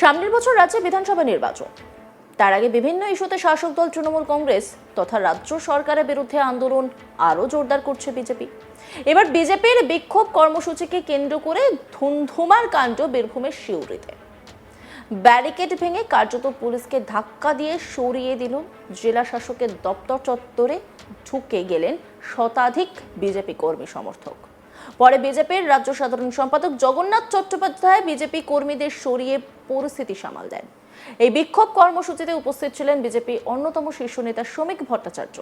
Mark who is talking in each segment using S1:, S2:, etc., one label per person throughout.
S1: সামনের বছর রাজ্যে বিধানসভা নির্বাচন। তার আগে বিভিন্ন ইস্যুতে শাসক দল তৃণমূল কংগ্রেস তথা রাজ্য সরকারের বিরুদ্ধে আন্দোলন আরও জোরদার করছে বিজেপি। এবার বিজেপির বিক্ষোভ কর্মসূচিকে কেন্দ্র করে ধুন্ধুমার কাণ্ড বীরভূমের সিউড়িতে। ব্যারিকেড ভেঙে কার্যত পুলিশকে ধাক্কা দিয়ে সরিয়ে দিল জেলা শাসকের দপ্তর চত্বরে ঢুকে গেলেন শতাধিক বিজেপি কর্মী সমর্থক। পরে বিজেপির রাজ্য সাধারণ সম্পাদক জগন্নাথ চট্টোপাধ্যায় বিজেপি কর্মীদের সরিয়ে পরিস্থিতি সামাল দেন। এই বিক্ষোভ কর্মসূচিতে উপস্থিত ছিলেন বিজেপি অন্যতম শীর্ষ নেতা শ্রমিক ভট্টাচার্য।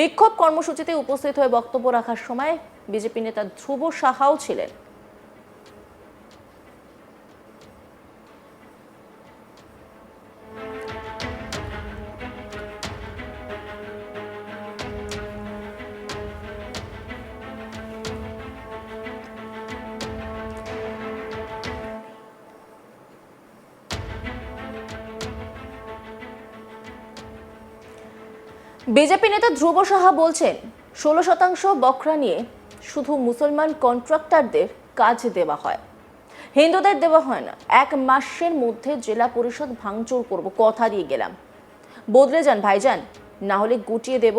S1: বিক্ষোভ কর্মসূচিতে উপস্থিত হয়ে বক্তব্য রাখার সময় বিজেপি নেতা ধ্রুব সাহাও ছিলেন। বিজেপি নেতা ধ্রুব সাহা বলছেন, 16% বকরা নিয়ে শুধু মুসলমান কন্ট্রাক্টরদের কাজ দেওয়া হয়, হিন্দুদের দেওয়া হয় না। 1 মাসের মধ্যে জেলা পরিষদ ভাঙচুর করব, কথা দিয়ে গেলাম। বদলে যান ভাইজান, না হলে গুটিয়ে দেব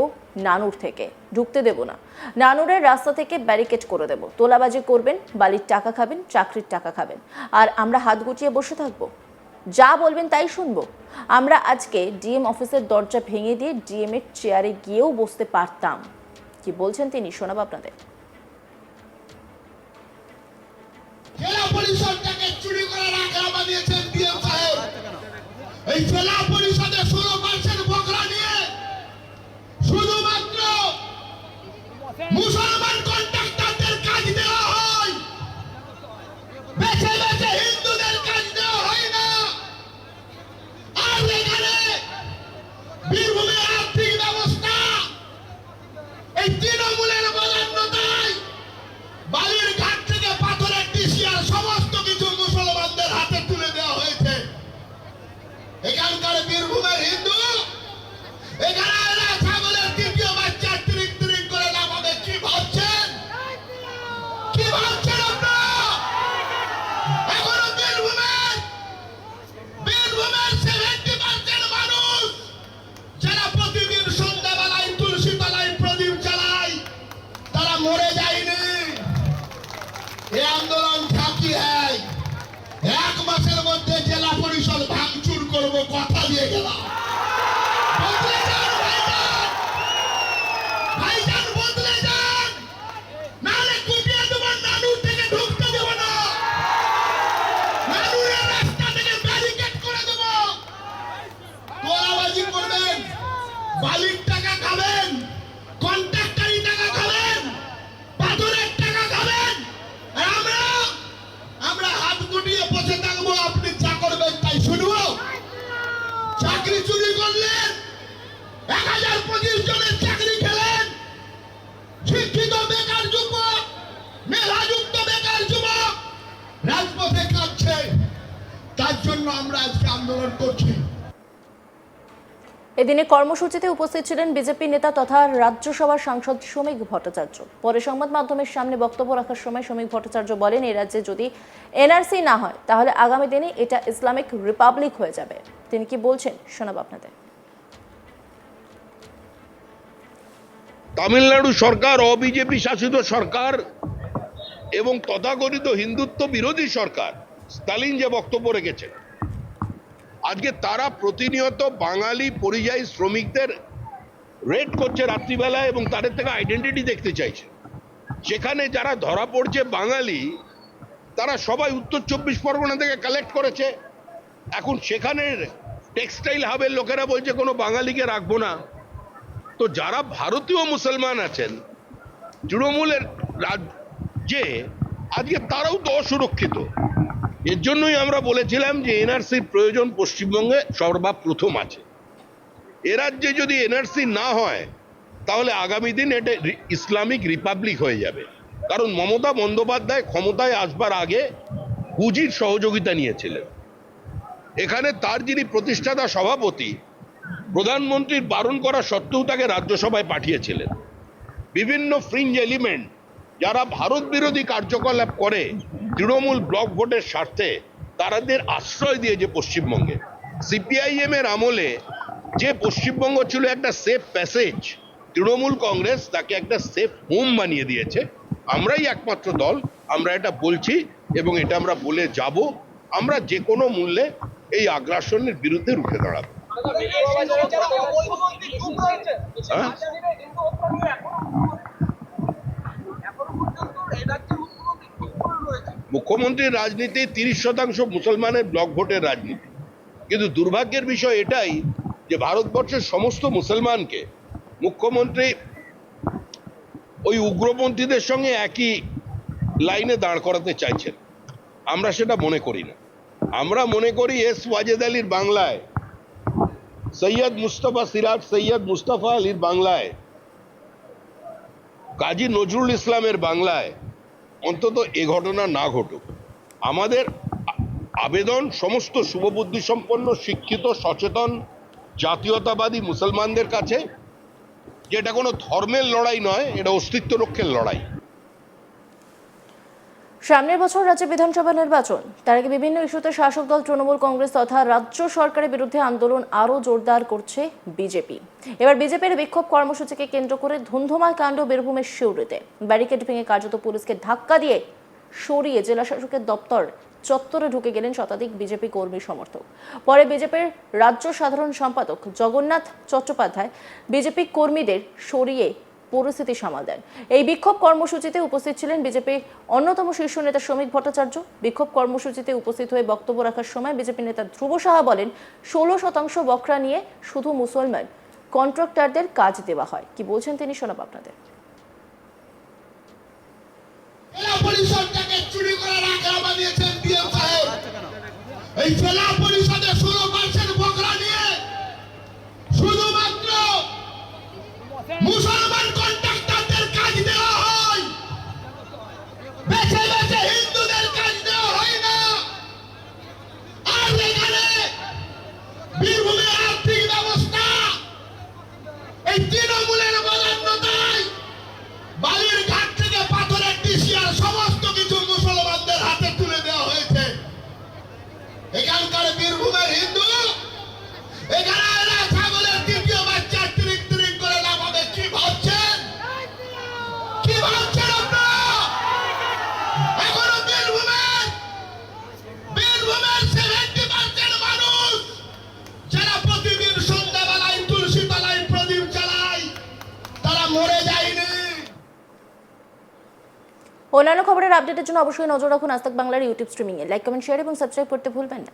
S1: নানুর থেকে, ঢুকতে দেব না। নানুরের রাস্তা থেকে ব্যারিকেড করে দেব। তোলাবাজি করবেন, বালির টাকা খাবেন, চাকরির টাকা খাবেন, আর আমরা হাত গুটিয়ে বসে থাকবো? যা বলবেন তাই শুনবো। আমরা আজকে ডিএম অফিসের দরজা ভেঙে দিয়ে ডিএম এর চেয়ারে গিয়েও বসতে পারতাম। কি বলছেন তিনি, শোনাবো আপনাদের।
S2: জেলা পরিষদটাকে চুরি করার আগ্রহ বানিয়েছেন ডিএম সাহেব। এই জেলা পরিষদে 16% বকরা নিয়ে শুধুমাত্র মুসলমান কন্ট্রাক্টরদের কাজ দেওয়া হয়, বেছে বেছে হিন্দুদের কাজ দেওয়া হয় না। আর এখানে বীরভূমের আর্থিক ব্যবস্থা এই তৃণমূলের বদান্যতায় বালির ঘাট থেকে পাথরের টিসিয়ার সমস্ত কিছু মুসলমানদের হাতে তুলে দেওয়া হয়েছে। এখানকার বীরভূমের হিন্দু এখানে এরা ছাগলের 2য় বাচ্চা ট্রিক ট্রিক করে নামাবে। কি ভাবছেন, কি ভাবছেন আপনারা? এখনো বীরভূমের 70% মানুষ যারা প্রতিদিন সন্ধ্যাবেলায় তুলসী তলায় প্রদীপ জ্বালায়, তারা মরে যায়নি। এই আন্দোলন ঝাঁকি হয়। 1 মাসের মধ্যে জেলা পরিষদ ভাঙচুর করব, কথা দিয়ে গেলাম। বদলে যান ভাইজান, ভাইজান বদলে যান, নাহলে কুপিয়ে দেব, নানুর থেকে ঢুকতে দেব না। নানুরের রাস্তা থেকে ব্যারিকেড করে দেব। তোলাবাজি করবেন, বালির টাকা খাবেন, কন্ট্রাক্টরি টাকা খাবেন, পাথরের টাকা খাবেন, আর আমরা হাত গুটিয়ে বসে থাকবো। আপনি যা করবেন তাই শুনবো। চাকরি চুরি করলেন, 1025 জনের চাকরি খেলেন। শিক্ষিত বেকার যুবক, মেধাযুক্ত বেকার যুবক রাজপথে কাঁদছে। তার জন্য আমরা আজকে আন্দোলন করছি।
S1: এদিনে কর্মসূচিতে উপস্থিত ছিলেন বিজেপি নেতা তথা রাজ্যসভার সাংসদ শ্রমিক ভট্টাচার্য। পরে সংবাদ মাধ্যমের সামনে বক্তব্য রাখার সময় শ্রমিক ভট্টাচার্য বলেন, এই রাজ্যে যদি এনআরসি না হয় তাহলে আগামী দিনে এটা ইসলামিক রিপাবলিক হয়ে যাবে। তিনি কি বলছেন, শোনাবো আপনাদের।
S3: তামিলনাড়ু সরকার অবিজেপি শাসিত সরকার এবং তথাকথিত হিন্দুত্ব বিরোধী সরকার স্টালিন যে বক্তব্য রেখেছেন, আজকে তারা প্রতিনিয়ত বাঙালি পরিযায়ী শ্রমিকদের রেড করছে রাত্রিবেলা এবং তাদের থেকে আইডেন্টিটি দেখতে চাইছে। সেখানে যারা ধরা পড়ছে বাঙালি, তারা সবাই উত্তর 24 পরগনা থেকে কালেক্ট করেছে। এখন সেখানের টেক্সটাইল হাবের লোকেরা বলছে কোনো বাঙালিকে রাখবো না। তো যারা ভারতীয় মুসলমান আছেন তৃণমূলের রাজ্যে, আজকে তারাও তো অসুরক্ষিত। এর জন্যই আমরা বলেছিলাম যে এনআরসির প্রয়োজন পশ্চিমবঙ্গে সর্বপ্রথম আছে। এ রাজ্যে যদি এনআরসি না হয় তাহলে আগামী দিন এটা ইসলামিক রিপাবলিক হয়ে যাবে। কারণ মমতা বন্দ্যোপাধ্যায় ক্ষমতায় আসবার আগে হুজির সহযোগিতা নিয়েছিলেন। এখানে তার যিনি প্রতিষ্ঠাতা সভাপতি, প্রধানমন্ত্রীর বারণ করা সত্ত্বেও তাকে রাজ্যসভায় পাঠিয়েছিলেন। বিভিন্ন ফ্রিঞ্জ এলিমেন্ট যারা ভারত বিরোধী কার্যকলাপ করে তৃণমূল ব্লক ভোটের স্বার্থে, তারাদের আশ্রয় দিয়েছে পশ্চিমবঙ্গে। সিপিআইএম এর আমলে যে পশ্চিমবঙ্গ ছিল একটা সেফ প্যাসেজ, তৃণমূল কংগ্রেস তাকে একটা সেফ হোম বানিয়ে দিয়েছে। আমরাই একমাত্র দল, আমরা এটা বলছি এবং এটা আমরা বলে যাব, আমরা যে কোনো মূল্যে এই আগ্রাসনের বিরুদ্ধে রুখে দাঁড়াবো। হ্যাঁ? মুখ্যমন্ত্রীর রাজনীতি 30% মুসলমানের ব্লক ভোটের রাজনীতি, কিন্তু দুর্ভাগ্যের বিষয় এটাই যে ভারতবর্ষের সমস্ত মুসলমানকে মুখ্যমন্ত্রী ওই উগ্রপন্থীদের সঙ্গে একই লাইনে দাঁড় করাতে চাইছেন। আমরা সেটা মনে করি না। আমরা মনে করি এস ওয়াজেদ আলীর বাংলায়, সৈয়দ মুস্তফা সিরাজ সৈয়দ মুস্তফা আলীর বাংলায়, কাজী নজরুল ইসলামের বাংলায় অন্তত এ ঘটনা না ঘটুক। আমাদের আবেদন সমস্ত শুভবুদ্ধি সম্পন্ন, শিক্ষিত, সচেতন, জাতীয়তাবাদী মুসলমানদের কাছে, যে এটা কোনো ধর্মের লড়াই নয়, এটা অস্তিত্ব রক্ষার লড়াই।
S1: সামনের বছর রাজ্যে বিধানসভা নির্বাচন, তার আগে বিভিন্ন ইস্যুতে শাসক দল তৃণমূল কংগ্রেস তথা রাজ্য সরকারের বিরুদ্ধে আন্দোলন আরও জোরদার করছে বিজেপি। এবার বিজেপির বিক্ষোভ কর্মসূচিকে কেন্দ্র করে ধুন্ধুমার কাণ্ড বীরভূমের সিউড়িতে। ব্যারিকেড ভেঙে কার্যত পুলিশকে ধাক্কা দিয়ে সরিয়ে জেলা শাসকের দপ্তর চত্বরে ঢুকে গেলেন শতাধিক বিজেপি কর্মী সমর্থক। পরে বিজেপির রাজ্য সাধারণ সম্পাদক জগন্নাথ চট্টোপাধ্যায় বিজেপি কর্মীদের সরিয়ে পরিস্থিতি সামাল দেন। এই বিক্ষোভ কর্মসূচিতে উপস্থিত ছিলেন বিজেপির অন্যতম শীর্ষ নেতা শ্রমিক ভট্টাচার্য। বিক্ষোভ কর্মসূচিতে উপস্থিত হয়ে বক্তব্য রাখার সময় বিজেপি নেতা ধ্রুব সাহা বলেন, 16% বকরা নিয়ে শুধু মুসলমান কন্ট্রাক্টরদের কাজ দেওয়া হয়। কি বলছেন তিনি, শোনাব আপনাদের।
S2: জেলা পরিষদটাকে চুরি করার আগ্রহ বানিয়েছেন ডিএম সাহেব। এই জেলা পরিষদে 16% বকরা নিয়ে শুধুমাত্র মুসলমান কন্ট্রাক্টরদের কাজ দেওয়া হয়, বেছে বেছে হিন্দুদের কাজ দেওয়া হয় না। আর এখানে বীরভূমের আর্থিক ব্যবস্থা এই তৃণমূলের বদান্যতায় বালির ঘাট থেকে পাথরের ডিসিআর সমস্ত কিছু মুসলমানদের হাতে তুলে দেওয়া হয়েছে। এখানকার বীরভূমের হিন্দু এখানে এরা ছাগলের দ্বিতীয় বাচ্চা ট্রিক ট্রিক করে নামাবে। কি ভাবছেন, কি ভাবছেন আপনারা? এখনো বীরভূমের 70% মানুষ যারা প্রতিদিন সন্ধ্যাবেলায় তুলসী তলায় প্রদীপ জ্বালায়, তারা মরে যায়নি।
S1: অন্যান্য খবরের আপডেটের জন্য অবশ্যই নজর রাখুন আজ তাক বাংলার ইউটিউব স্ট্রিমিংয়ে। লাইক, কমেন্ট, শেয়ার এবং সাবস্ক্রাইব করতে ভুলবেন না।